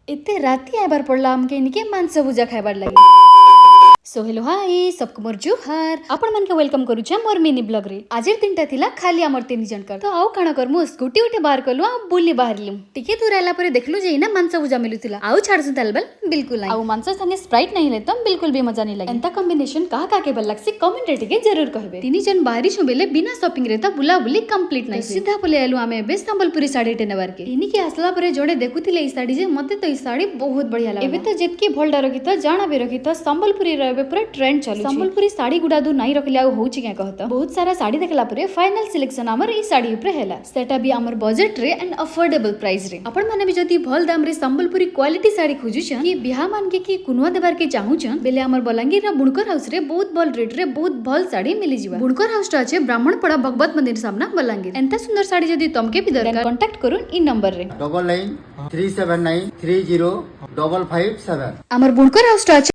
एते राती आबार पड़ला हमके इनके मांस भुजा खाइबार लगे। सो हेलो हाय सबको मोर जुहार आपण मन के वेलकम करू छ मोर मिनी ब्लॉग रे। आज दिनटा थिला खाली हमर तीन जन कर तो आउ काना करमु स्कूटी उठे बाहर करलु आ बुली बाहरलु टिके दूर आला परे देखलु जे ना मांस भुजा मिलुतिला आउ छाड़सु तालबल बिल्कुल नहीं आउ मांस संगे स्प्राइट नहीं ले तो बिल्कुल भी मजा नहीं लगे। एंता कॉम्बिनेशन का के बल लागसी कमेंट रे टिके जरूर कहबे। तीन जन बाहरी छु बेले बिना शॉपिंग रे तो बुला बुली कंप्लीट नहीं सीधा पले आलु आमे बे संबलपुरी साड़ी टेनबार के इनी के आसला परे जोड़े देखुतिले ई साड़ी जे मते तो ई साड़ी बहुत बढ़िया लागे। एबे तो जेतकी भलडा रखी तो जाना भी रखी तो संबलपुरी रहबे पूरा ट्रेंड चल संबलपुरी साड़ी गुडा दु नहीं रखले आ होची के कहत बहुत सारा साड़ी देखला परे फाइनल सिलेक्शन हमर ई साड़ी ऊपर हैला सेटा भी हमर बजट रे एंड अफोर्डेबल प्राइस रे। आपण माने भी जदी भल दाम रे संबलपुरी क्वालिटी साड़ी खोजु छ कि बिहा मान के कि कुनवा देबार के चाहू छ बेले हमर बलांगीर रा बुणकर हाउस रे बहुत भल रेट रे बहुत भल साड़ी मिली जिवा। बुणकर हाउस टा छै ब्राह्मणपड़ा भगवत मंदिर सामना बलांगीर। एंता सुंदर साड़ी जदी तमके भी दरकार कांटेक्ट करूं इन नंबर रे 99 379 30 557। हमर बुणकर हाउस टा